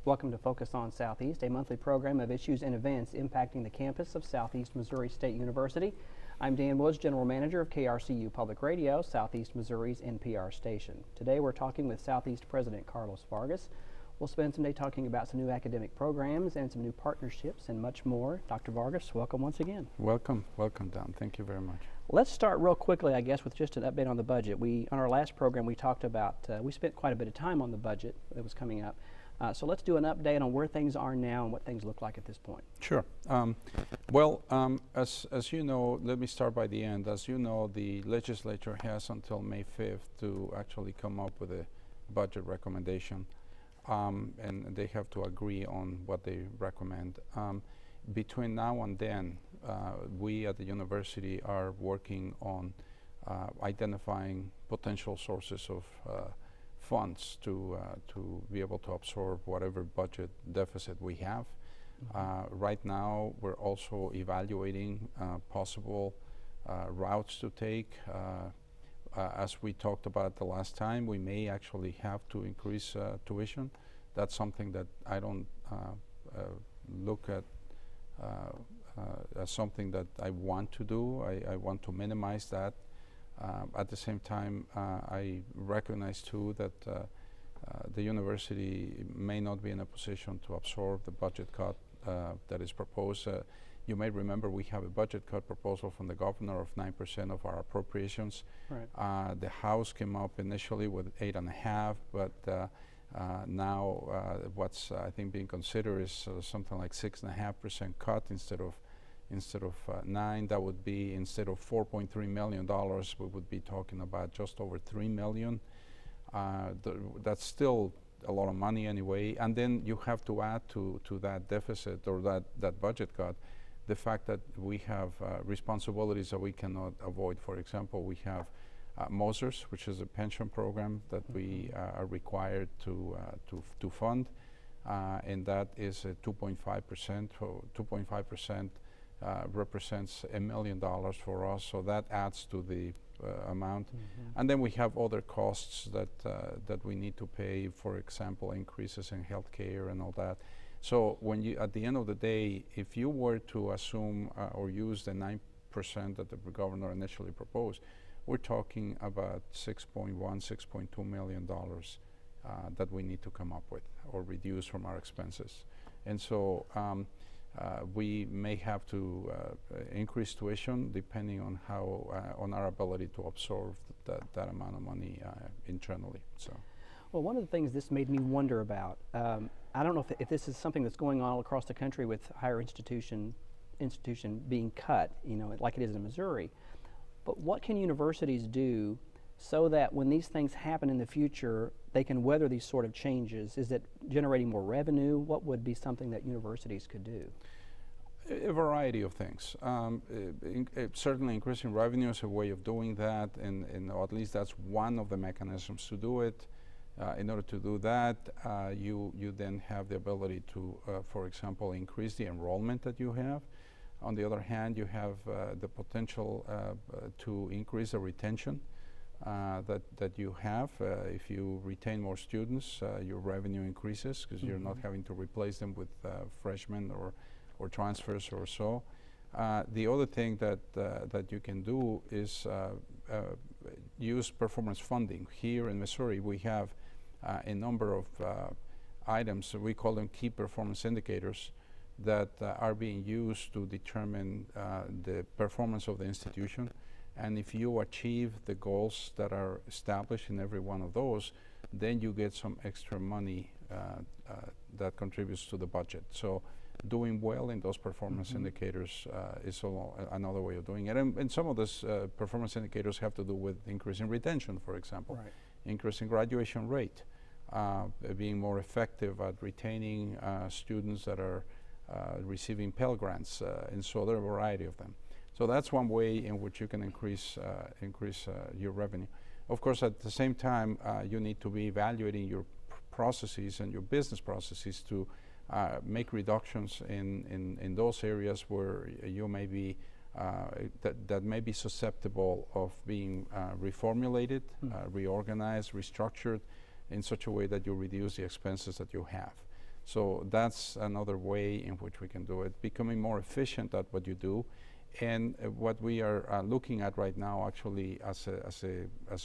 Welcome to Focus on Southeast, a monthly program of issues and events impacting the campus of Southeast Missouri State University. I'm Dan Woods, General Manager of KRCU Public Radio, Southeast Missouri's NPR station. Today we're talking with Southeast President Carlos Vargas. We'll spend some day talking about some new academic programs and some new partnerships and much more. Dr. Vargas, welcome once again. Welcome, Don. Thank you very much. Let's start real quickly, I guess, with just an update on the budget. On our last program, we talked about, we spent quite a bit of time on the budget that was coming up. So let's do an update on where things are now and what things look like at this point. Sure. As you know, let me start by the end. As you know, the legislature has until May 5th to actually come up with a budget recommendation. And they have to agree on what they recommend. Between now and then, we at the university are working on identifying potential sources of funds to be able to absorb whatever budget deficit we have. Right now, we're also evaluating possible routes to take. As we talked about the last time, we may actually have to increase tuition. That's something that I don't look at as something that I want to do. I want to minimize that. At the same time, I recognize too that the university may not be in a position to absorb the budget cut that is proposed. You may remember we have a budget cut proposal from the governor of 9% of our appropriations. Right. The House came up initially with 8.5%, but now what's I think being considered is something like 6.5% cut instead of 9. That would be, instead of $4.3 million, we would be talking about just over $3 million. That's still a lot of money anyway. And then you have to add to that deficit or that budget cut the fact that we have responsibilities that we cannot avoid. For example, we have MOSERS, which is a pension program that we are required to fund, and that is a 2.5%. 2.5% represents $1 million for us, so that adds to the amount. And then we have other costs that we need to pay, for example, increases in healthcare and all that. So when you, at the end of the day, if you were to assume or use the 9% that the governor initially proposed, we're talking about $6.2 million that we need to come up with or reduce from our expenses. And so we may have to increase tuition depending on how, on our ability to absorb that amount of money internally. So. Well, one of the things this made me wonder about, I don't know if this is something that's going on all across the country with higher institution being cut, you know, like it is in Missouri. But what can universities do so that when these things happen in the future, they can weather these sort of changes? Is it generating more revenue? What would be something that universities could do? A variety of things. Certainly increasing revenue is a way of doing that, and or at least that's one of the mechanisms to do it. In order to do that, you then have the ability to, for example, increase the enrollment that you have. On the other hand, you have the potential to increase the retention that you have. If you retain more students, your revenue increases because you're not having to replace them with freshmen or transfers or so. The other thing that you can do is use performance funding. Here in Missouri, we have a number of items, we call them key performance indicators, that are being used to determine the performance of the institution. And if you achieve the goals that are established in every one of those, then you get some extra money that contributes to the budget. So doing well in those performance indicators is another way of doing it. And some of those performance indicators have to do with increasing retention, for example, increasing graduation rate, being more effective at retaining students that are receiving Pell Grants, and so there are a variety of them. So that's one way in which you can increase your revenue. Of course, at the same time, you need to be evaluating your processes and your business processes to make reductions in those areas where you may be that may be susceptible of being reformulated, reorganized, restructured in such a way that you reduce the expenses that you have. So that's another way in which we can do it, becoming more efficient at what you do. And what we are looking at right now, actually, as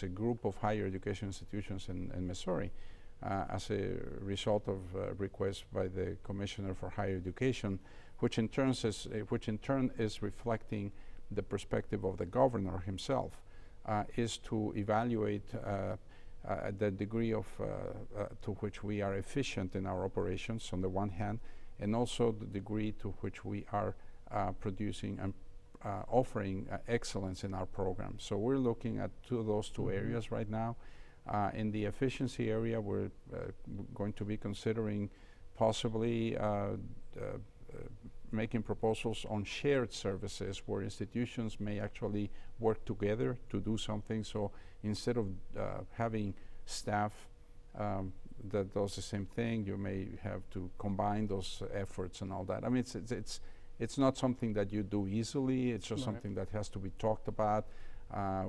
a group of higher education institutions in Missouri, as a result of requests by the Commissioner for Higher Education, which in turn is reflecting the perspective of the governor himself, is to evaluate the degree of to which we are efficient in our operations on the one hand, and also the degree to which we are producing and offering excellence in our program. So we're looking at those two areas right now. In the efficiency area, we're going to be considering possibly making proposals on shared services where institutions may actually work together to do something. So instead of having staff that does the same thing, you may have to combine those efforts and all that. I mean, it's not something that you do easily. It's just something that has to be talked about.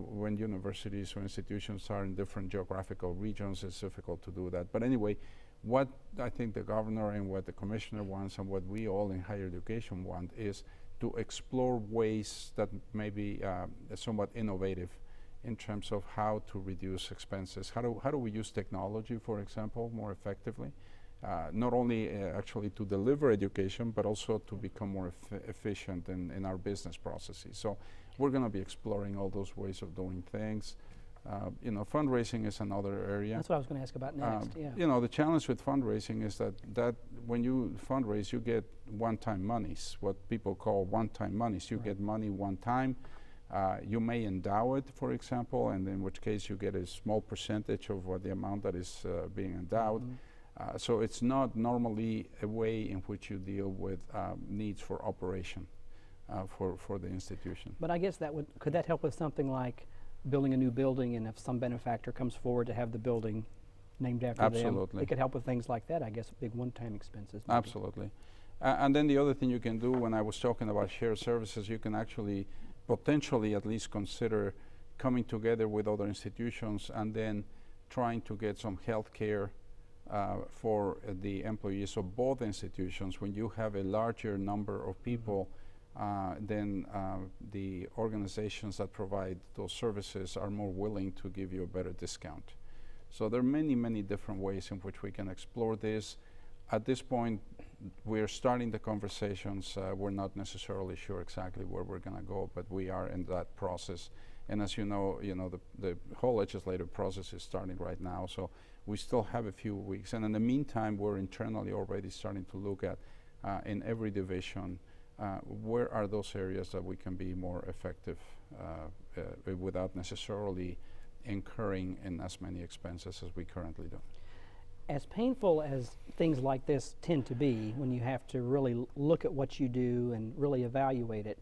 When universities or institutions are in different geographical regions, it's difficult to do that. But anyway, what I think the governor and what the commissioner wants and what we all in higher education want is to explore ways that may be somewhat innovative in terms of how to reduce expenses. How do we use technology, for example, more effectively? Not only actually to deliver education, but also to become more efficient in our business processes. So we're going to be exploring all those ways of doing things. You know, fundraising is another area. That's what I was going to ask about next. Yeah. You know, the challenge with fundraising is that when you fundraise, you get one-time monies, what people call one-time monies. You get money one time. You may endow it, for example, and in which case you get a small percentage of what the amount that is being endowed. So it's not normally a way in which you deal with needs for operation for the institution. But I guess could that help with something like building a new building, and if some benefactor comes forward to have the building named after them? Absolutely. It could help with things like that, I guess, big one-time expenses. Maybe. Absolutely. And then the other thing you can do, when I was talking about shared services, you can actually potentially at least consider coming together with other institutions and then trying to get some health care for the employees of both institutions. When you have a larger number of people, then the organizations that provide those services are more willing to give you a better discount. So there are many, many different ways in which we can explore this. At this point, we're starting the conversations. We're not necessarily sure exactly where we're going to go, but we are in that process. And as you know, the whole legislative process is starting right now, so we still have a few weeks. And in the meantime, we're internally already starting to look at, in every division, where are those areas that we can be more effective without necessarily incurring in as many expenses as we currently do. As painful as things like this tend to be, when you have to really look at what you do and really evaluate it,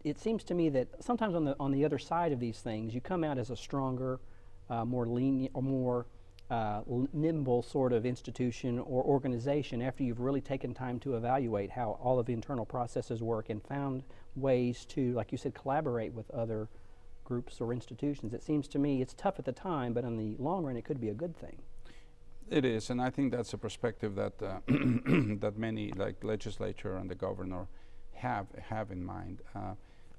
it seems to me that sometimes on the other side of these things, you come out as a stronger, more lenient, or more nimble sort of institution or organization after you've really taken time to evaluate how all of the internal processes work and found ways to, like you said, collaborate with other groups or institutions. It seems to me it's tough at the time, but in the long run, it could be a good thing. It is, and I think that's a perspective that that many, like legislature and the governor, have in mind.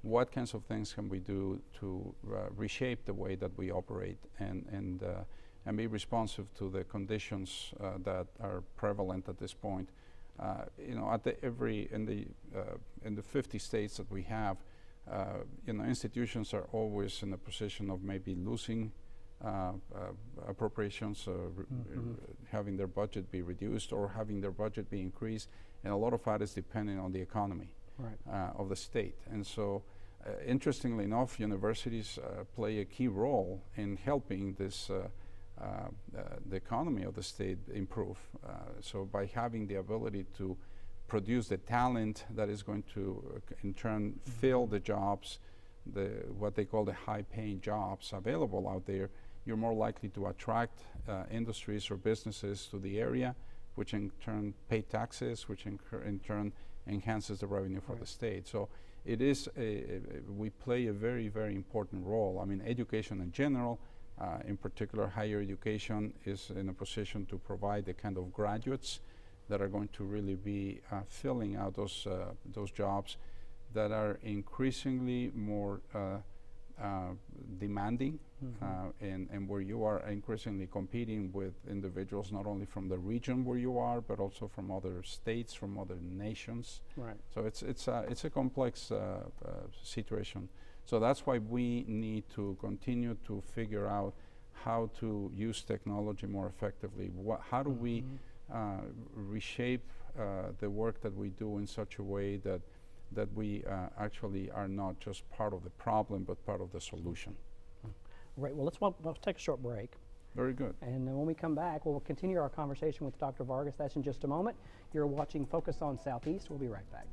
What kinds of things can we do to reshape the way that we operate and be responsive to the conditions that are prevalent at this point? You know, in the 50 states that we have, institutions are always in a position of maybe losing appropriations, having their budget be reduced or having their budget be increased, and a lot of that is depending on the economy of the state. And so, interestingly enough, universities play a key role in helping this the economy of the state improve. So by having the ability to produce the talent that is going to in turn fill the jobs, what they call the high-paying jobs available out there, you're more likely to attract industries or businesses to the area, which in turn pay taxes, which in turn enhances the revenue for the state. So it is we play a very, very important role. I mean, education in general, in particular higher education, is in a position to provide the kind of graduates that are going to really be filling out those jobs that are increasingly more demanding, and where you are increasingly competing with individuals not only from the region where you are, but also from other states, from other nations. Right. So it's a complex situation. So that's why we need to continue to figure out how to use technology more effectively. How do we reshape the work that we do in such a way that we actually are not just part of the problem, but part of the solution. Right. Well, let's take a short break. Very good. And when we come back, we'll continue our conversation with Dr. Vargas. That's in just a moment. You're watching Focus on Southeast. We'll be right back.